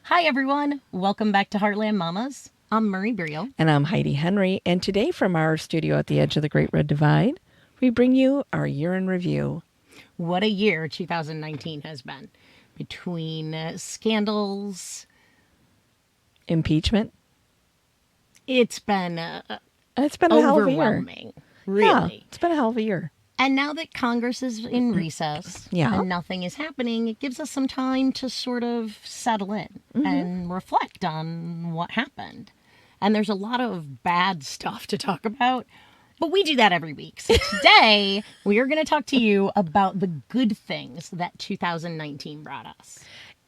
Hi, everyone. Welcome back to Heartland Mamas. I'm Murray Briel. And I'm Heidi Henry. And today from our studio at the edge of the Great Red Divide, we bring you our year in review. What a year 2019 has been. Between scandals, Impeachment. it's been It's been a hell of a year. overwhelming, really. Yeah, it's been a hell of a year. And now that Congress is in recess and nothing is happening, it gives us some time to sort of settle in and reflect on what happened. And there's a lot of bad stuff to talk about, but we do that every week. So today, we are going to talk to you about the good things that 2019 brought us.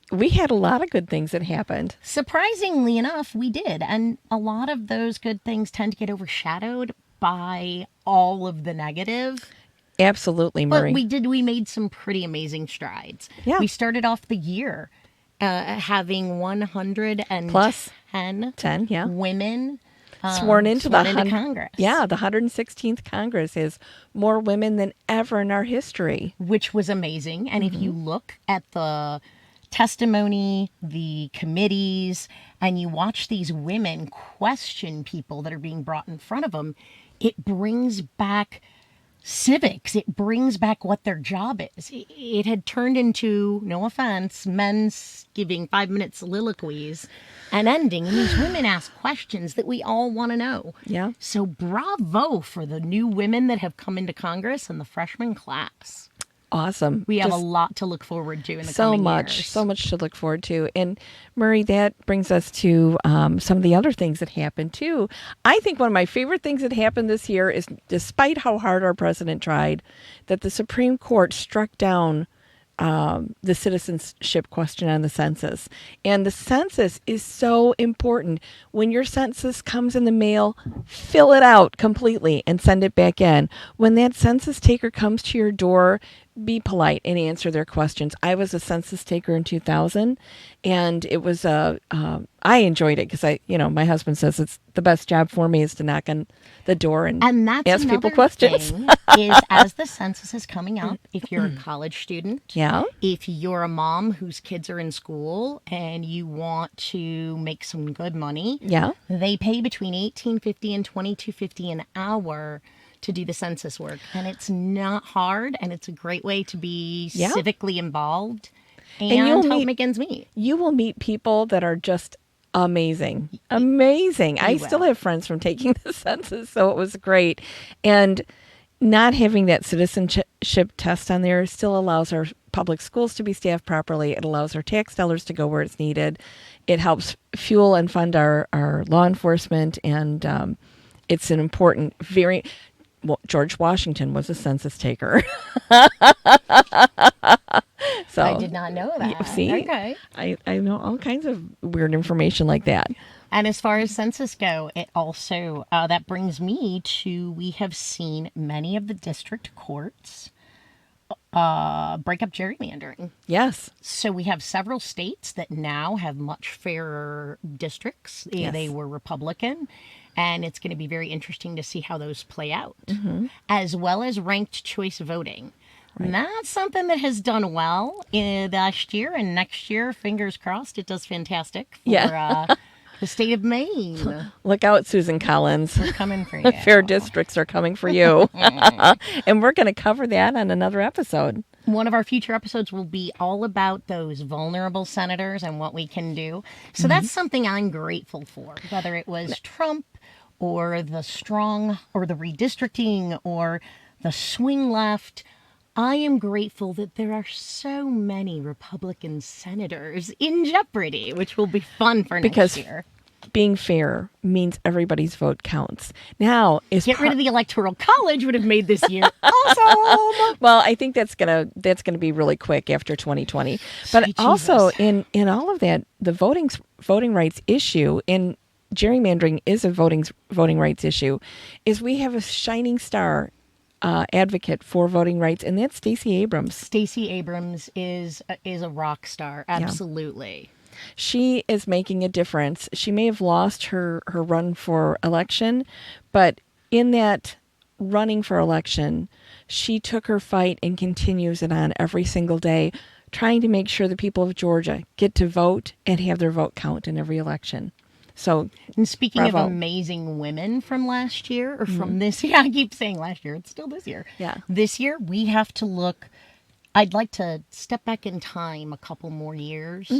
We had a lot of good things that happened. Surprisingly enough, we did. And a lot of those good things tend to get overshadowed by all of the negative. Absolutely, Murray. But we made some pretty amazing strides. Yeah. We started off the year having 110 Plus 10, yeah. women sworn into Congress. Yeah, the 116th Congress is more women than ever in our history. Which was amazing. And if you look at the testimony, the committees, and you watch these women question people that are being brought in front of them, it brings back civics. It brings back what their job is. It had turned into, no offense, men's giving 5-minute soliloquies and ending. And these women ask questions that we all want to know. Yeah. So bravo for the new women that have come into Congress and the freshman class. Awesome. We have a lot to look forward to in the so coming much, years. so much to look forward to. And Murray, that brings us to some of the other things that happened too. I think one of my favorite things that happened this year is, despite how hard our president tried, that the Supreme Court struck down the citizenship question on the census. And the census is so important. When your census comes in the mail, fill it out completely and send it back in. When that census taker comes to your door, be polite and answer their questions. I was a census taker in 2000, and it was I enjoyed it because my husband says it's the best job for me is to knock on the door and that's ask people another questions. Thing is, as the census is coming up, if you're a college student, Yeah. if you're a mom whose kids are in school and you want to make some good money, Yeah. they pay between $18.50 and $22.50 an hour to do the census work. And it's not hard, and it's a great way to be civically involved and help make ends meet. You will meet people that are just amazing. Amazing. I still have friends from taking the census, so it was great. And not having that citizenship test on there still allows our public schools to be staffed properly. It allows our tax dollars to go where it's needed. It helps fuel and fund our law enforcement, and it's an important, George Washington was a census taker. So I did not know that. See, okay. I know all kinds of weird information like that. And as far as census go, it also, that brings me to, we have seen many of the district courts break up gerrymandering. Yes. So we have several states that now have much fairer districts. Yes. They were Republican. And it's going to be very interesting to see how those play out, as well as ranked choice voting. Right. And that's something that has done well in last year, and next year, fingers crossed, it does fantastic for the state of Maine. Look out, Susan Collins. We're coming for you. Fair districts are coming for you. And we're going to cover that on another episode. One of our future episodes will be all about those vulnerable senators and what we can do. So that's something I'm grateful for, whether it was Trump or the strong or the redistricting or the swing left. I am grateful that there are so many Republican senators in jeopardy, which will be fun for next year. Being fair means everybody's vote counts. Now, get rid of the Electoral College would have made this year awesome. Well, I think that's gonna be really quick after 2020. But Sweet also Jesus. in all of that, the voting rights issue in gerrymandering is a voting rights issue. Is we have a shining star advocate for voting rights, and that's Stacey Abrams. Stacey Abrams is a rock star, absolutely. Yeah. She is making a difference. She may have lost her run for election, but in that running for election, she took her fight and continues it on every single day trying to make sure the people of Georgia get to vote and have their vote count in every election. So, And speaking bravo. of amazing women from last year, or from this year, I keep saying last year, it's still this year. Yeah. This year, we have to look, I'd like to step back in time a couple more years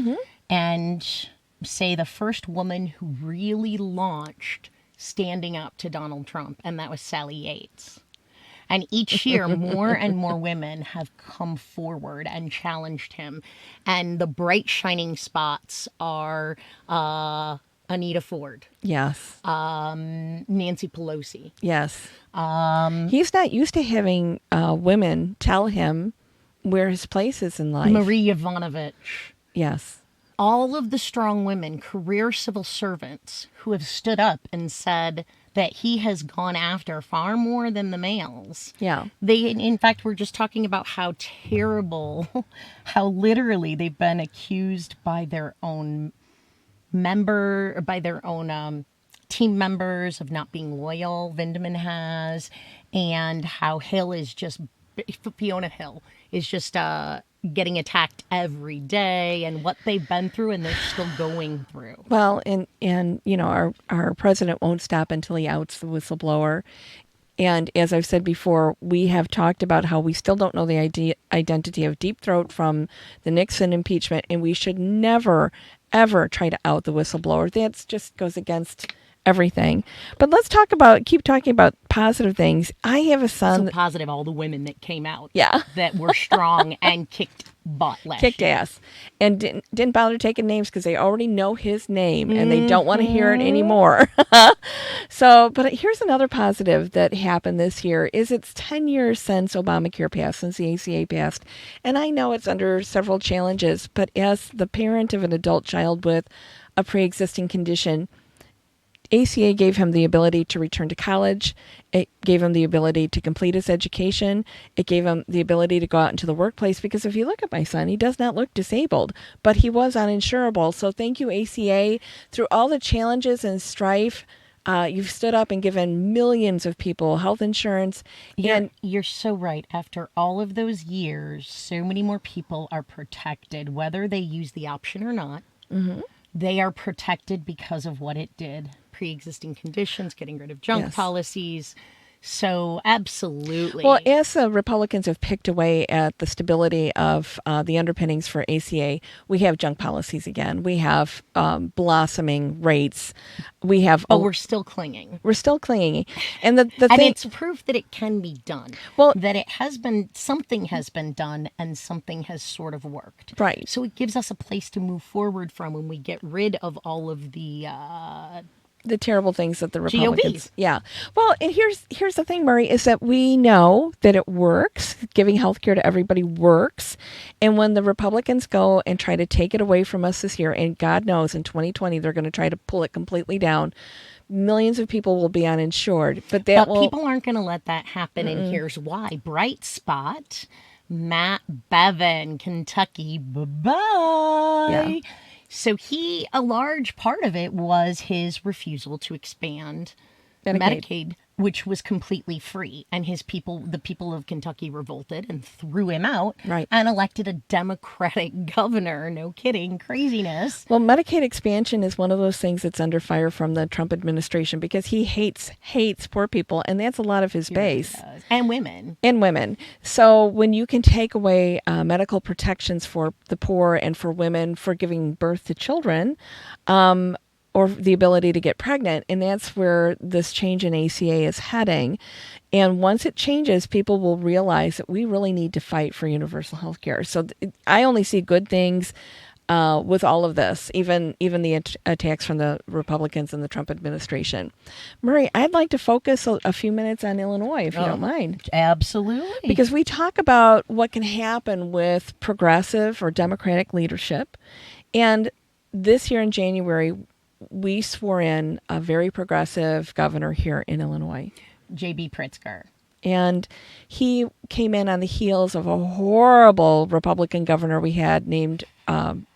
and say the first woman who really launched standing up to Donald Trump, and that was Sally Yates. And each year, more and more women have come forward and challenged him. And the bright shining spots are Anita Ford, Yes. Nancy Pelosi. Yes. He's not used to having women tell him where his place is in life. Marie Yovanovitch. Yes. All of the strong women, career civil servants, who have stood up and said that he has gone after far more than the males. Yeah. They, in fact, were just talking about how terrible, how literally they've been accused by their own team members of not being loyal. Vindeman has, and how Fiona Hill is just getting attacked every day, and what they've been through, and they're still going through. Well, and you know, our president won't stop until he outs the whistleblower. And as I've said before, we have talked about how we still don't know the identity of Deep Throat from the Nixon impeachment, and we should never, ever try to out the whistleblower. That just goes against everything. But let's keep talking about positive things. I have a son. So positive, all the women that came out, Yeah. that were strong and kicked butt last Kicked year. ass, and didn't bother taking names because they already know his name and they don't want to hear it anymore. So, but here's another positive that happened this year is it's 10 years since Obamacare passed, since the ACA passed. And I know it's under several challenges, but as the parent of an adult child with a pre-existing condition, ACA gave him the ability to return to college. It gave him the ability to complete his education. It gave him the ability to go out into the workplace, because if you look at my son, he does not look disabled, but he was uninsurable. So thank you, ACA. Through all the challenges and strife, you've stood up and given millions of people health insurance. You're so right. After all of those years, so many more people are protected, whether they use the option or not. They are protected because of what it did. Pre-existing conditions, getting rid of junk policies. So absolutely. Well, as the Republicans have picked away at the stability of the underpinnings for ACA, we have junk policies again. We have blossoming rates. We have. But we're still clinging. We're still clinging, and the and thing. It's proof that it can be done. Well, that something has been done, and something has sort of worked. Right. So it gives us a place to move forward from when we get rid of all of the terrible things that the Republicans. GOPs. Yeah. Well, and here's the thing, Murray, is that we know that it works. Giving health care to everybody works. And when the Republicans go and try to take it away from us this year, and God knows in 2020 they're going to try to pull it completely down, millions of people will be uninsured. But people aren't going to let that happen, and here's why. Bright spot, Matt Bevin, Kentucky, bye-bye. Yeah. So a large part of it was his refusal to expand Medicaid, which was completely free. And the people of Kentucky revolted and threw him out, right, and elected a Democratic governor. No kidding. Craziness. Well, Medicaid expansion is one of those things that's under fire from the Trump administration, because he hates poor people, and that's a lot of his base. And women. And women. So when you can take away medical protections for the poor and for women for giving birth to children, or the ability to get pregnant, and that's where this change in ACA is heading. And once it changes, people will realize that we really need to fight for universal health care. So I only see good things with all of this, even the attacks from the Republicans and the Trump administration. Murray, I'd like to focus a few minutes on Illinois, if you don't mind. Absolutely. Because we talk about what can happen with progressive or Democratic leadership. And this year in January, we swore in a very progressive governor here in Illinois. J.B. Pritzker. And he came in on the heels of a horrible Republican governor we had named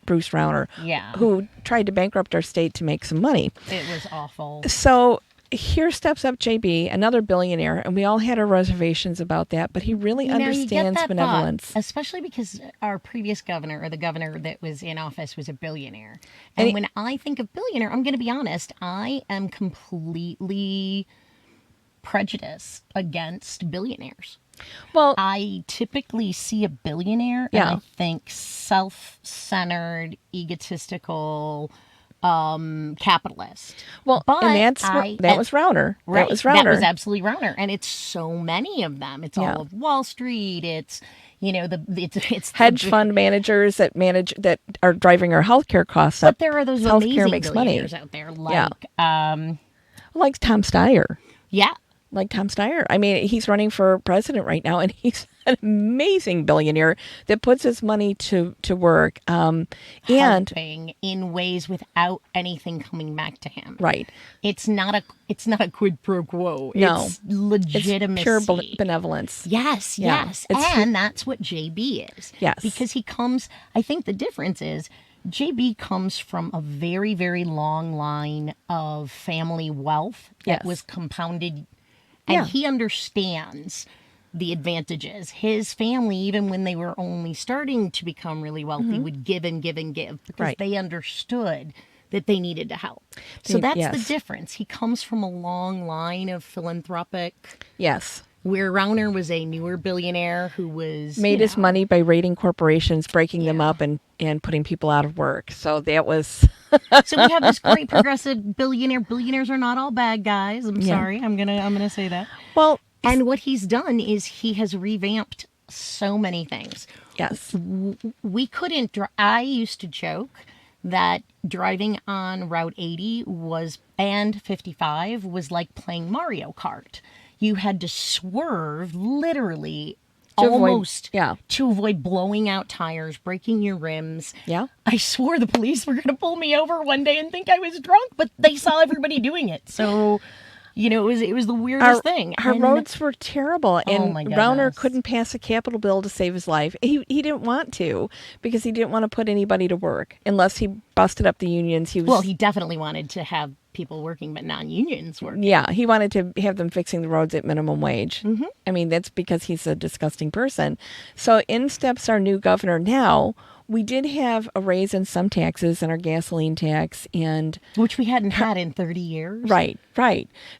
Bruce Rauner, yeah, who tried to bankrupt our state to make some money. It was awful. So here steps up JB, another billionaire, and we all had our reservations about that, but he really You get understands that benevolence. thought, especially because our previous governor, or the governor that was in office, was a billionaire. And And when I think of billionaire, I'm going to be honest, I am completely prejudiced against billionaires. Well, I typically see a billionaire Yeah. and I think self-centered, egotistical, capitalist. well, But and that was Rauner. Right. That was Rauner. That was absolutely Rauner. And it's so many of them. It's Yeah. all of Wall Street. It's, it's Hedge fund managers that are driving our healthcare costs up. But there are those Healthcare amazing makes money. billionaires out there, Like Tom Steyer. yeah. Like Tom Steyer. I mean, he's running for president right now, and he's an amazing billionaire that puts his money to work. And Helping in ways without anything coming back to him. right, It's not a quid pro quo. No. It's legitimacy. it's pure benevolence. Yes, Yeah. yes. It's- And that's what JB is. Yes. Because I think the difference is JB comes from a very, very long line of family wealth that Yes. was compounded, and Yeah. he understands the advantages. His family, even when they were only starting to become really wealthy, would give and give and give because Right. they understood that they needed to help. So that's the yes. difference. He comes from a long line of philanthropic, Yes. where Rauner was a newer billionaire who was Made his money by raiding corporations, breaking them up, and putting people out of work. So that was So we have this great progressive billionaire. Billionaires are not all bad guys. I'm Yeah. sorry. I'm gonna say that. well, And what he's done is he has revamped so many things. yes. We couldn't. I used to joke that driving on Route 80 and 55 was like playing Mario Kart. You had to swerve literally To avoid- almost yeah. to avoid blowing out tires, breaking your rims. Yeah. I swore the police were going to pull me over one day and think I was drunk, but they saw everybody doing it. So, it was the weirdest thing. Our And- roads were terrible, and my Rauner goodness. couldn't pass a capital bill to save his life. He didn't want to because he didn't want to put anybody to work unless he busted up the unions. He definitely wanted to have people working, but non-unions working. Yeah, he wanted to have them fixing the roads at minimum wage. Mm-hmm. I mean, that's because he's a disgusting person. So in steps our new governor now. We did have a raise in some taxes and our gasoline tax and Which we hadn't had in 30 years. right.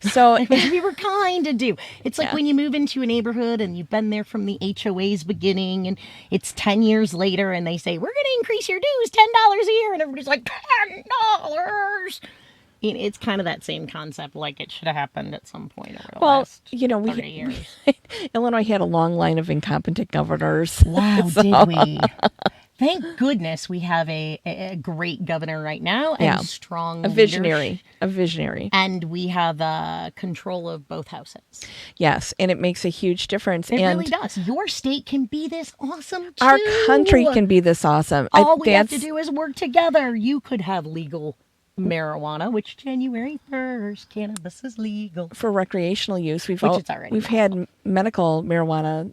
So Which we were kind of due. It's like when you move into a neighborhood and you've been there from the HOA's beginning and it's 10 years later and they say, we're going to increase your dues $10 a year. And everybody's like, $10. It's kind of that same concept, like it should have happened at some point over the last 30 years. Illinois had a long line of incompetent governors. Wow, did we? Thank goodness we have a great governor right now and Yeah. strong A leadership. visionary. And we have control of both houses. Yes, and it makes a huge difference. It and really does. Your state can be this awesome too. our country can be this awesome. All we have to do is work together. You could have legal marijuana, which January 1st, cannabis is legal. for recreational use. We've Which it's already we've had medical marijuana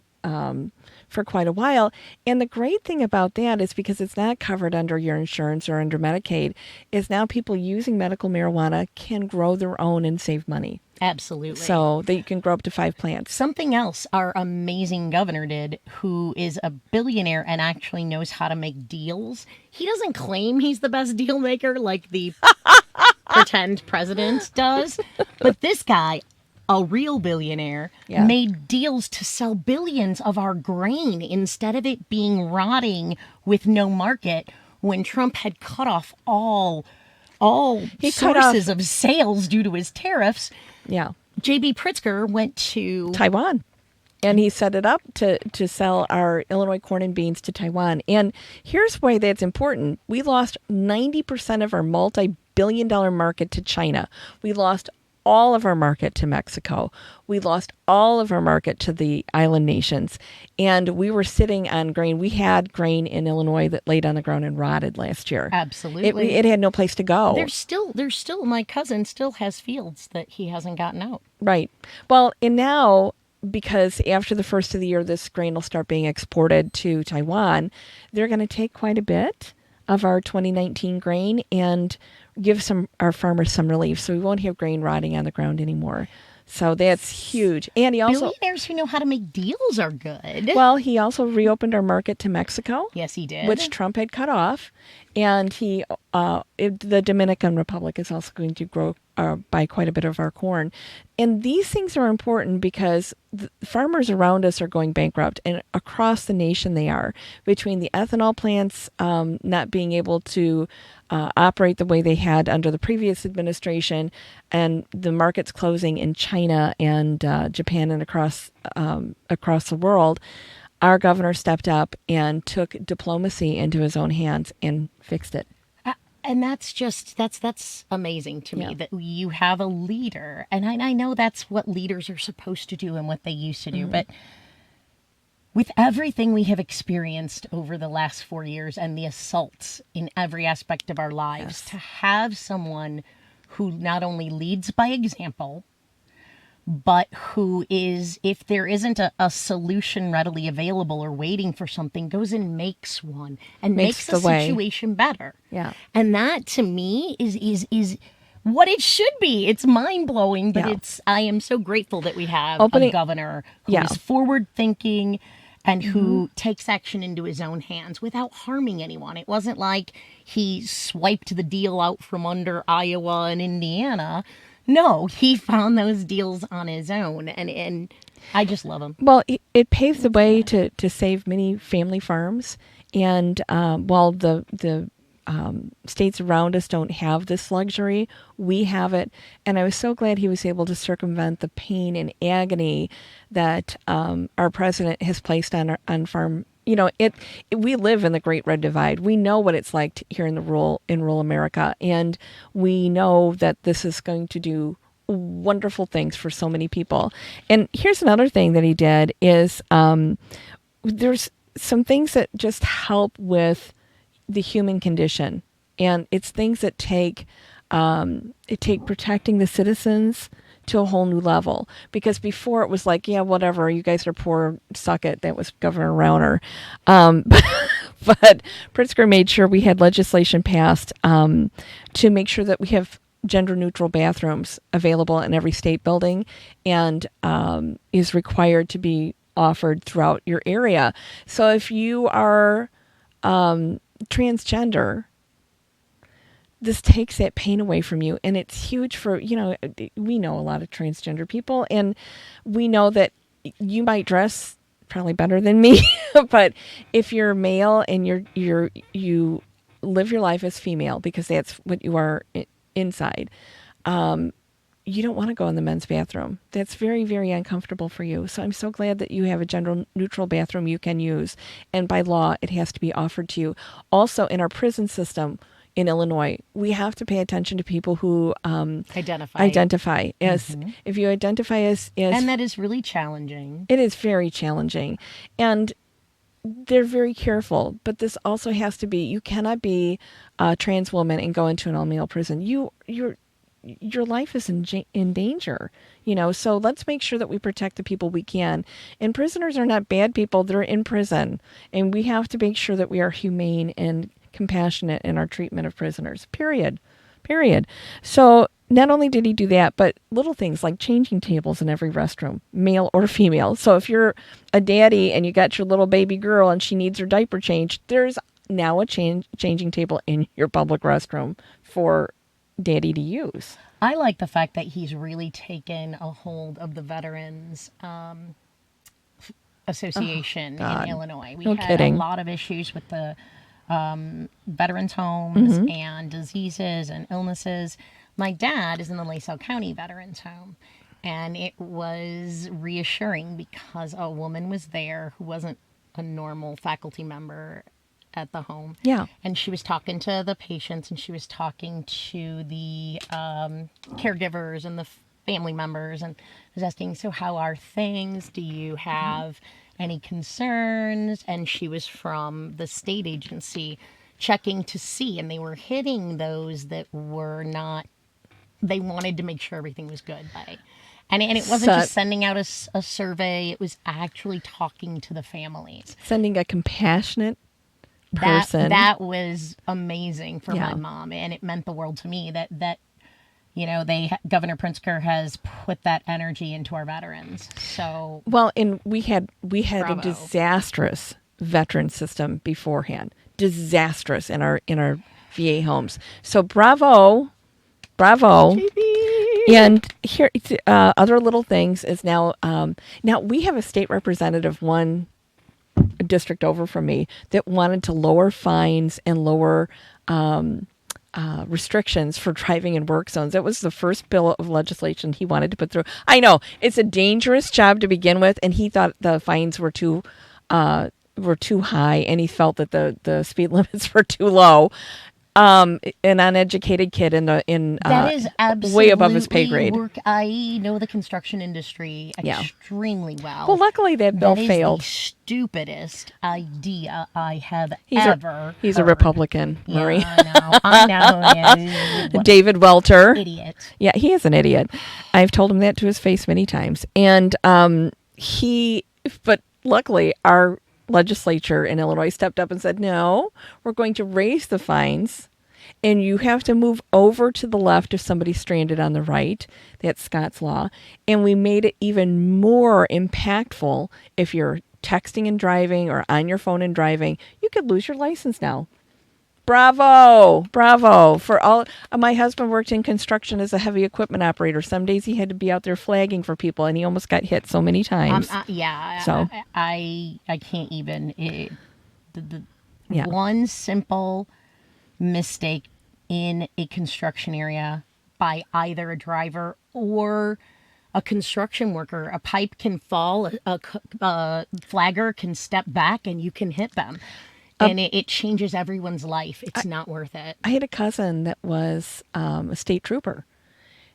for quite a while, and the great thing about that is because it's not covered under your insurance or under Medicaid, is now people using medical marijuana can grow their own and save money. Absolutely. So that you can grow up to 5 plants. Something else our amazing governor did, who is a billionaire and actually knows how to make deals. He doesn't claim he's the best deal maker like the pretend president does, but this guy, a real billionaire, Yeah. made deals to sell billions of our grain instead of it being rotting with no market when Trump had cut off all He cut off- sources of sales due to his tariffs. Yeah. J.B. Pritzker went to Taiwan. And he set it up to sell our Illinois corn and beans to Taiwan. And here's why that's important. We lost 90% of our multi-billion-dollar market to China. We lost all of our market to Mexico. We lost all of our market to the island nations. And we were sitting on grain. We had grain in Illinois that laid on the ground and rotted last year. Absolutely. It had no place to go. There's still, my cousin still has fields that he hasn't gotten out. Right. Well, and now, because after the first of the year, this grain will start being exported to Taiwan, they're going to take quite a bit of our 2019 grain and give our farmers some relief, so we won't have grain rotting on the ground anymore. So that's huge. And he also, Billionaires who know how to make deals are good. well, he also reopened our market to Mexico. Yes, he did. Which Trump had cut off, and the Dominican Republic is also going to grow buy quite a bit of our corn, and these things are important because the farmers around us are going bankrupt, and across the nation they are. Between the ethanol plants not being able to operate the way they had under the previous administration, and the markets closing in China and Japan and across the world. Our governor stepped up and took diplomacy into his own hands and fixed it. And that's amazing to me, Yeah. that you have a leader. And I know that's what leaders are supposed to do and what they used to do. But with everything we have experienced over the last 4 years and the assaults in every aspect of our lives, Yes. to have someone who not only leads by example, but who is, if there isn't a solution readily available or waiting for something, goes and makes one and makes the way. situation better. Yeah. And that to me is what it should be. It's mind blowing, but Yeah. I am so grateful that we have Opening- a governor who Yeah. is forward thinking and who takes action into his own hands without harming anyone. It wasn't like he swiped the deal out from under Iowa and Indiana. No, he found those deals on his own, and I just love him. Well, it paved the way to save many family farms, and while the states around us don't have this luxury, we have it. And I was so glad he was able to circumvent the pain and agony that our president has placed on farm. You know, we live in the Great Red Divide. We know what it's like here in rural America, and we know that this is going to do wonderful things for so many people. And here's another thing that he did is there's some things that just help with the human condition, and it's things that take protecting the citizens to a whole new level. Because before it was like, yeah, whatever, you guys are poor, suck it. That was Governor Rauner. But Pritzker made sure we had legislation passed to make sure that we have gender-neutral bathrooms available in every state building, and is required to be offered throughout your area. So if you are transgender, this takes that pain away from you, and it's huge for, we know a lot of transgender people, and we know that you might dress probably better than me, but if you're male and you live your life as female because that's what you are inside, you don't want to go in the men's bathroom. That's very, very uncomfortable for you. So I'm so glad that you have a gender neutral bathroom you can use, and by law it has to be offered to you. Also, in our prison system in Illinois, we have to pay attention to people who identify as, if you identify as, and that is really challenging. It is very challenging, and they're very careful. But this also has to be, you cannot be a trans woman and go into an all-male prison. Your life is in danger, so let's make sure that we protect the people we can. And prisoners are not bad people. They're in prison, and we have to make sure that we are humane and compassionate in our treatment of prisoners, period. So not only did he do that, but little things like changing tables in every restroom, male or female. So if you're a daddy and you got your little baby girl and she needs her diaper changed, there's now a changing table in your public restroom for daddy to use. I like the fact that he's really taken a hold of the Veterans Association in Illinois. We had a lot of issues with the veterans homes and diseases and illnesses. My dad is in the LaSalle County Veterans Home, and it was reassuring because a woman was there who wasn't a normal faculty member at the home. Yeah. And she was talking to the patients, and she was talking to the caregivers and the family members, and was asking, so how are things? Do you have any concerns? And she was from the state agency checking to see, and they were hitting those that were not, they wanted to make sure everything was good. And it wasn't just sending out a survey, it was actually talking to the families. Sending a compassionate person. That was amazing for Yeah. my mom, and it meant the world to me that Governor Pritzker has put that energy into our veterans. So Well, and we had a bravo. disastrous veteran system beforehand. Disastrous in our VA homes. So bravo. And here, other little things is now we have a state representative, one district over from me, that wanted to lower fines and lower restrictions for driving in work zones. That was the first bill of legislation he wanted to put through. I know it's a dangerous job to begin with, and he thought the fines were too high, and he felt that the speed limits were too low. An uneducated kid that is absolutely way above his pay grade. I know the construction industry extremely well. Well, luckily that bill is failed. The stupidest idea I have He's ever a heard. Republican, Marie. Yeah, I know. What David Welter. idiot. Yeah, he is an idiot. I've told him that to his face many times. And but luckily our legislature in Illinois stepped up and said, no, we're going to raise the fines, and you have to move over to the left if somebody's stranded on the right. That's Scott's law. And we made it even more impactful. If you're texting and driving or on your phone and driving, you could lose your license now. Bravo for all. My husband worked in construction as a heavy equipment operator. Some days he had to be out there flagging for people, and he almost got hit so many times. So I can't even. One simple mistake in a construction area by either a driver or a construction worker, a pipe can fall, a flagger can step back, and you can hit them. And it changes everyone's life. It's not worth it. I had a cousin that was a state trooper.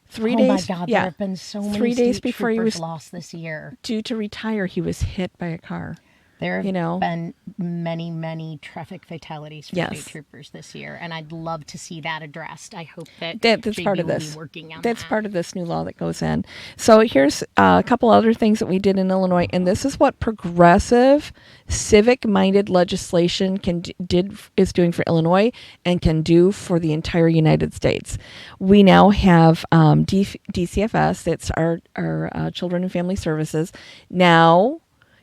3 Oh days. my God, there have been so many 3 days state before he troopers was lost this year. due to retire, he was hit by a car. There have been many, many traffic fatalities for state troopers this year, and I'd love to see that addressed. I hope that's JB part of will this. Be working on that's that. part of this new law that goes in. So here's a couple other things that we did in Illinois, and this is what progressive, civic-minded legislation is doing for Illinois and can do for the entire United States. We now have DCFS, that's our Children and Family Services, now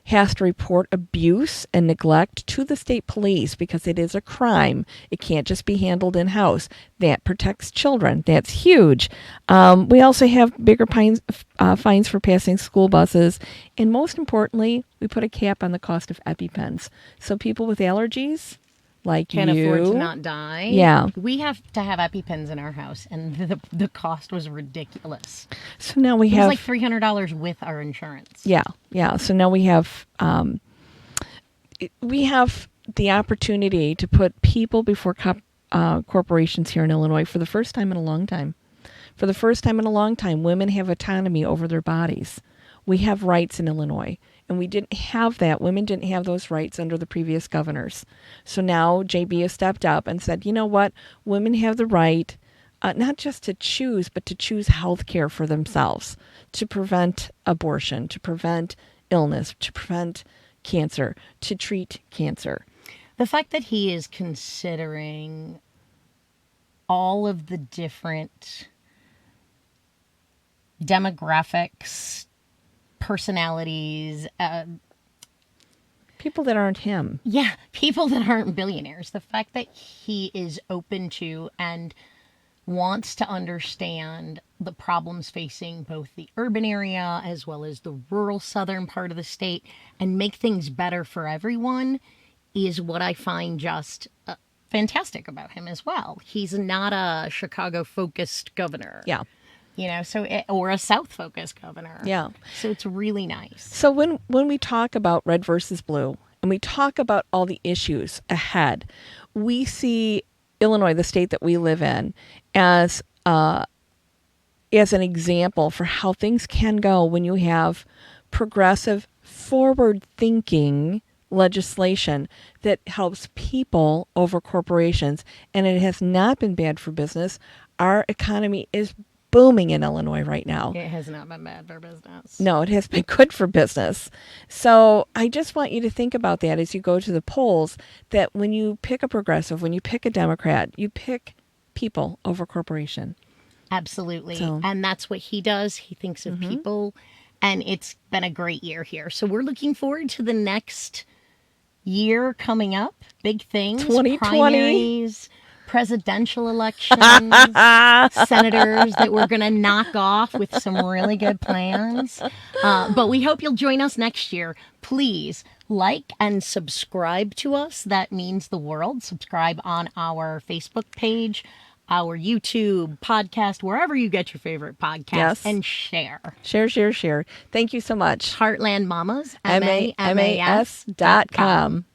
has to report abuse and neglect to the state police because it is a crime. It can't just be handled in-house. That protects children. That's huge. We also have bigger fines for passing school buses. And most importantly, we put a cap on the cost of EpiPens. So people with allergies, like can afford to not die. Yeah. We have to have EpiPens in our house, and the cost was ridiculous. So now it was like $300 with our insurance. Yeah. So now we have the opportunity to put people before corporations here in Illinois for the first time in a long time. For the first time in a long time, women have autonomy over their bodies. We have rights in Illinois. And we didn't have that. Women didn't have those rights under the previous governors. So now JB has stepped up and said, you know what? Women have the right not just to choose, but to choose health care for themselves, to prevent abortion, to prevent illness, to prevent cancer, to treat cancer. The fact that he is considering all of the different demographics, personalities, people that aren't him. Yeah, people that aren't billionaires. The fact that he is open to and wants to understand the problems facing both the urban area as well as the rural southern part of the state and make things better for everyone is what I find just fantastic about him as well. He's not a Chicago-focused governor. Yeah. Or a South-focused governor. Yeah. So it's really nice. So when we talk about red versus blue, and we talk about all the issues ahead, we see Illinois, the state that we live in, as an example for how things can go when you have progressive, forward-thinking legislation that helps people over corporations. And it has not been bad for business. Our economy is booming in Illinois right now. It has not been bad for business. No, it has been good for business. So I just want you to think about that as you go to the polls, that when you pick a progressive, when you pick a Democrat, you pick people over corporation. Absolutely. So- And that's what he does. He thinks of people. And it's been a great year here. So we're looking forward to the next year coming up. Big things. 2020. Primaries, presidential elections, senators that we're going to knock off with some really good plans. But we hope you'll join us next year. Please like and subscribe to us. That means the world. Subscribe on our Facebook page, our YouTube podcast, wherever you get your favorite podcast, Yes. and share. Share. Thank you so much. Heartland Mamas, MAMAS.com.